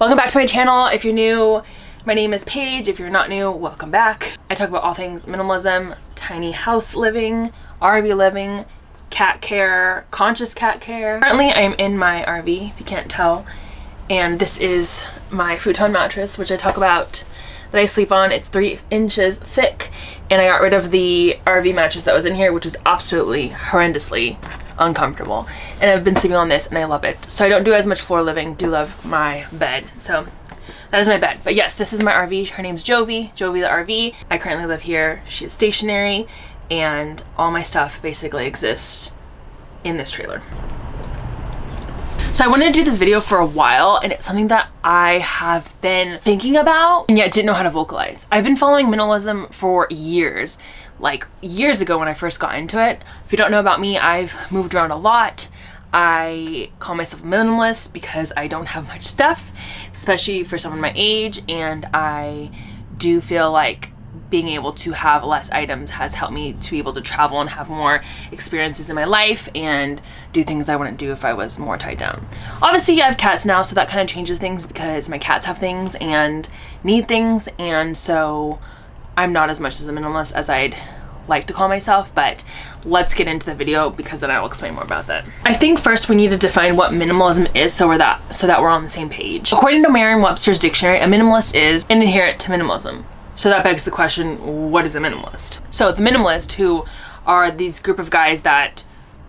Welcome back to my channel. If you're new, my name is Paige. If you're not new, welcome back. I talk about all things minimalism, tiny house living, RV living, cat care, conscious cat care. Currently, I am in my RV, if you can't tell, and this is my futon mattress, which I talk about that I sleep on. It's 3 inches thick, and I got rid of the RV mattress that was in here, which was absolutely horrendously uncomfortable, and I've been sleeping on this and I love it. So I don't do as much floor living, do love my bed. So that is my bed. But yes, this is my RV. Her name's Jovi the RV. I currently live here. She is stationary, and all my stuff basically exists in this trailer. So I wanted to do this video for a while, and it's something that I have been thinking about and yet didn't know how to vocalize. I've been following minimalism for years, like years ago when I first got into it. If you don't know about me, I've moved around a lot. I call myself a minimalist because I don't have much stuff, especially for someone my age, and I do feel like being able to have less items has helped me to be able to travel and have more experiences in my life and do things I wouldn't do if I was more tied down. Obviously, I have cats now, so that kind of changes things because my cats have things and need things, and so I'm not as much as a minimalist as I'd like to call myself, but let's get into the video because then I'll explain more about that. I think first we need to define what minimalism is so that we're on the same page. According to Merriam-Webster's dictionary, a minimalist is an adherent to minimalism. So that begs the question, what is a minimalist? So the minimalists, who are these group of guys that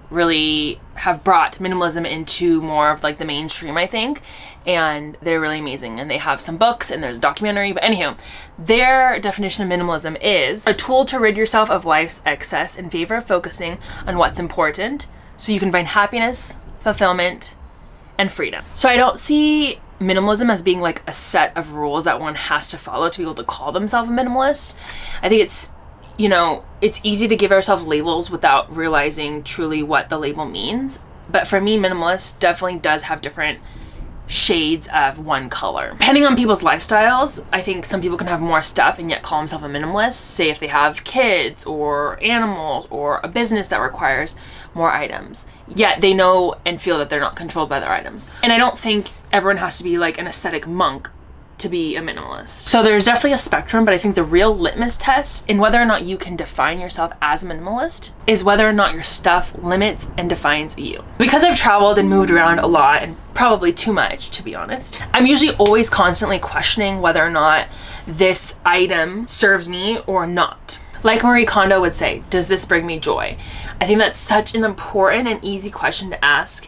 really have brought minimalism into more of like the mainstream, I think, and they're really amazing, and they have some books and there's a documentary, but anyhow, their definition of minimalism is a tool to rid yourself of life's excess in favor of focusing on what's important so you can find happiness, fulfillment, and freedom. So I don't see minimalism as being like a set of rules that one has to follow to be able to call themselves a minimalist. I think it's, you know, it's easy to give ourselves labels without realizing truly what the label means. But for me, minimalist definitely does have different shades of one color. Depending on people's lifestyles, I think some people can have more stuff and yet call themselves a minimalist. Say if they have kids or animals or a business that requires more items, yet they know and feel that they're not controlled by their items. And I don't think everyone has to be like an aesthetic monk to be a minimalist. So there's definitely a spectrum, but I think the real litmus test in whether or not you can define yourself as a minimalist is whether or not your stuff limits and defines you. Because I've traveled and moved around a lot, and probably too much to be honest, I'm usually always constantly questioning whether or not this item serves me or not. Like Marie Kondo would say, does this bring me joy? I think that's such an important and easy question to ask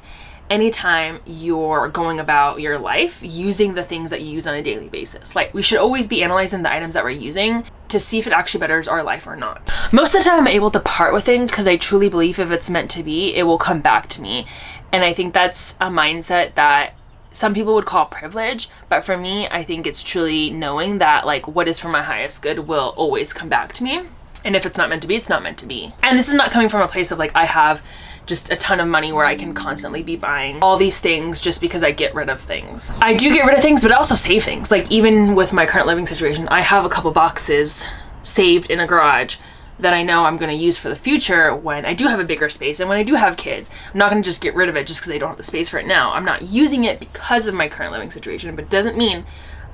anytime you're going about your life using the things that you use on a daily basis. Like, we should always be analyzing the items that we're using to see if it actually betters our life or not. Most of the time I'm able to part with things because I truly believe if it's meant to be, it will come back to me. And I think that's a mindset that some people would call privilege, but for me, I think it's truly knowing that like what is for my highest good will always come back to me. And if it's not meant to be, it's not meant to be. And this is not coming from a place of like, I have just a ton of money where I can constantly be buying all these things just because I get rid of things. I do get rid of things, but I also save things. Like even with my current living situation, I have a couple boxes saved in a garage that I know I'm gonna use for the future when I do have a bigger space and when I do have kids. I'm not gonna just get rid of it just because I don't have the space for it now. I'm not using it because of my current living situation, but it doesn't mean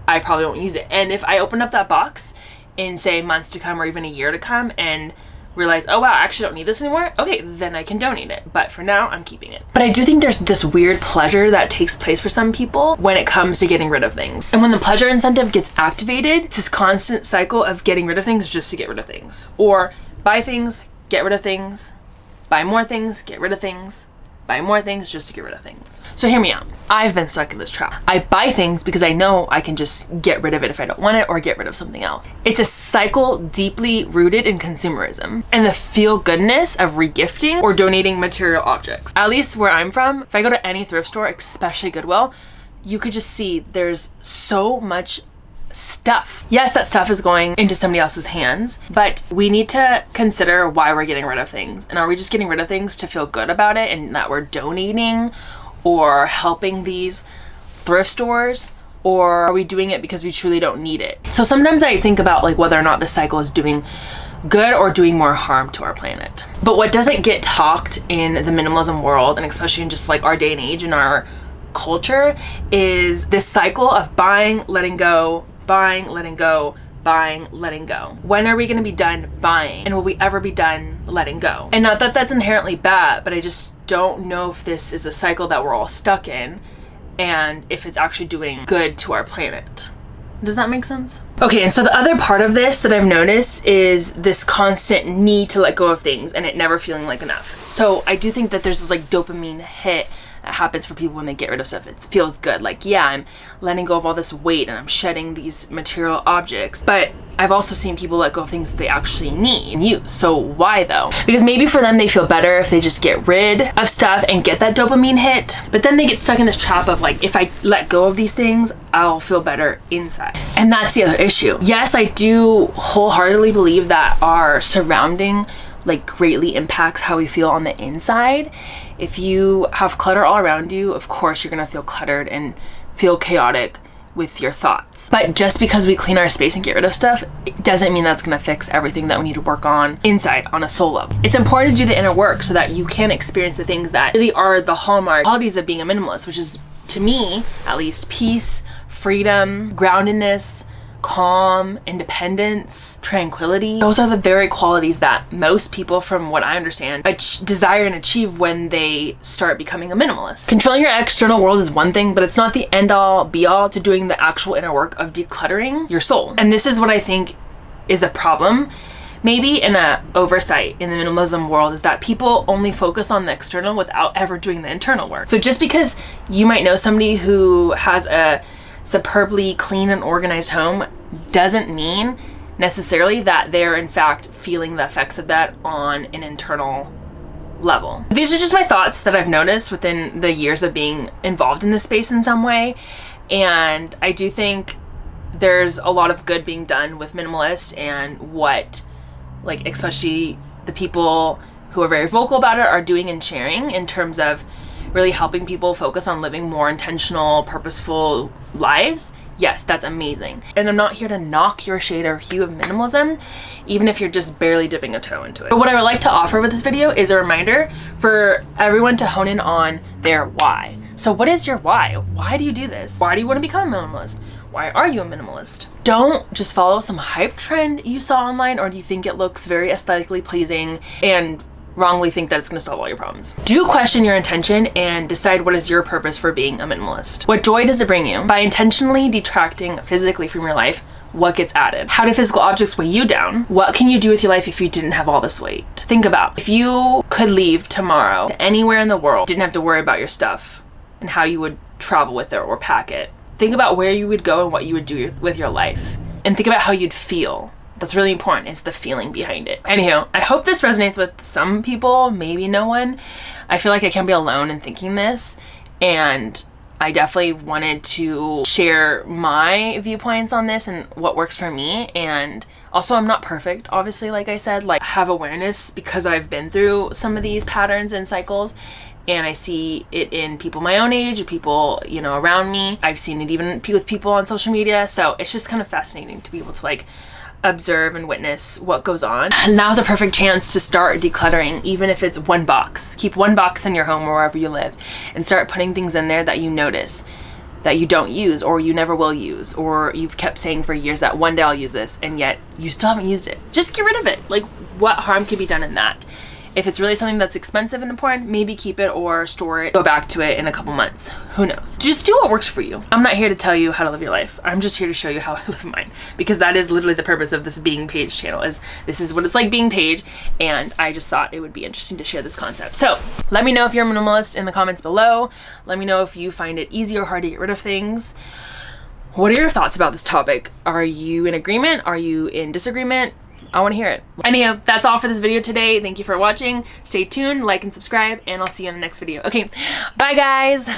I probably won't use it. And if I open up that box in say months to come or even a year to come and realize, oh wow, I actually don't need this anymore, okay, then I can donate it. But for now, I'm keeping it. But I do think there's this weird pleasure that takes place for some people when it comes to getting rid of things. And when the pleasure incentive gets activated, it's this constant cycle of getting rid of things just to get rid of things. Or buy things, get rid of things, buy more things, get rid of things, buy more things just to get rid of things. So hear me out. I've been stuck in this trap. I buy things because I know I can just get rid of it if I don't want it or get rid of something else. It's a cycle deeply rooted in consumerism and the feel-goodness of regifting or donating material objects. At least where I'm from, if I go to any thrift store, especially Goodwill, you could just see there's so much stuff. Yes, that stuff is going into somebody else's hands, but we need to consider why we're getting rid of things. And are we just getting rid of things to feel good about it and that we're donating or helping these thrift stores? Or are we doing it because we truly don't need it? So sometimes I think about like whether or not this cycle is doing good or doing more harm to our planet. But what doesn't get talked in the minimalism world, and especially in just like our day and age and our culture is this cycle of buying, letting go, buying, letting go, buying, letting go. When are we going to be done buying? And will we ever be done letting go? And not that that's inherently bad, but I just don't know if this is a cycle that we're all stuck in and if it's actually doing good to our planet. Does that make sense? Okay, and so the other part of this that I've noticed is this constant need to let go of things and it never feeling like enough. So I do think that there's this like dopamine hit that happens for people when they get rid of stuff. It feels good. Like, yeah, I'm letting go of all this weight and I'm shedding these material objects. But I've also seen people let go of things that they actually need and use. So why though? Because maybe for them, they feel better if they just get rid of stuff and get that dopamine hit. But then they get stuck in this trap of like, if I let go of these things, I'll feel better inside. And that's the other issue. Yes, I do wholeheartedly believe that our surrounding like greatly impacts how we feel on the inside. If you have clutter all around you, of course you're gonna feel cluttered and feel chaotic with your thoughts. But just because we clean our space and get rid of stuff, it doesn't mean that's gonna fix everything that we need to work on inside on a soul level. It's important to do the inner work so that you can experience the things that really are the hallmark qualities of being a minimalist, which is, to me at least, peace, freedom, groundedness, calm, independence, tranquility. Those are the very qualities that most people, from what I understand, desire and achieve when they start becoming a minimalist. Controlling your external world is one thing, but it's not the end all be all to doing the actual inner work of decluttering your soul. And this is what I think is a problem, maybe in a oversight in the minimalism world, is that people only focus on the external without ever doing the internal work. So just because you might know somebody who has a superbly clean and organized home doesn't mean necessarily that they're in fact feeling the effects of that on an internal level. These are just my thoughts that I've noticed within the years of being involved in this space in some way. And I do think there's a lot of good being done with minimalist, and what, like, especially the people who are very vocal about it are doing and sharing in terms of really helping people focus on living more intentional, purposeful lives. Yes, that's amazing. And I'm not here to knock your shade or hue of minimalism, even if you're just barely dipping a toe into it. But what I would like to offer with this video is a reminder for everyone to hone in on their why. So what is your why? Why do you do this? Why do you want to become a minimalist? Why are you a minimalist? Don't just follow some hype trend you saw online, or do you think it looks very aesthetically pleasing and wrongly think that it's going to solve all your problems. Do question your intention and decide what is your purpose for being a minimalist. What joy does it bring you? By intentionally detracting physically from your life, what gets added? How do physical objects weigh you down? What can you do with your life if you didn't have all this weight? Think about, if you could leave tomorrow to anywhere in the world, didn't have to worry about your stuff and how you would travel with it or pack it. Think about where you would go and what you would do with your life. And think about how you'd feel. That's really important. It's the feeling behind it. Anywho, I hope this resonates with some people, maybe no one. I feel like I can't be alone in thinking this, and I definitely wanted to share my viewpoints on this and what works for me. And also, I'm not perfect, obviously, like I said, like, I have awareness because I've been through some of these patterns and cycles, and I see it in people my own age, people, you know, around me. I've seen it even with people on social media. So it's just kind of fascinating to be able to, like, observe and witness what goes on. And now's a perfect chance to start decluttering, even if it's one box. Keep one box in your home or wherever you live, and start putting things in there that you notice that you don't use, or you never will use, or you've kept saying for years that one day I'll use this, and yet you still haven't used it. Just get rid of it. Like, what harm could be done in that? If it's really something that's expensive and important, maybe keep it or store it, go back to it in a couple months. Who knows? Just do what works for you. I'm not here to tell you how to live your life. I'm just here to show you how I live mine, because that is literally the purpose of this Being Paige channel. Is this is what it's like being Paige, and I just thought it would be interesting to share this concept. So let me know if you're a minimalist in the comments below. Let me know if you find it easy or hard to get rid of things. What are your thoughts about this topic? Are you in agreement? Are you in disagreement? I want to hear it. Anyhow, that's all for this video today. Thank you for watching. Stay tuned, like and subscribe, and I'll see you in the next video. Okay, bye guys.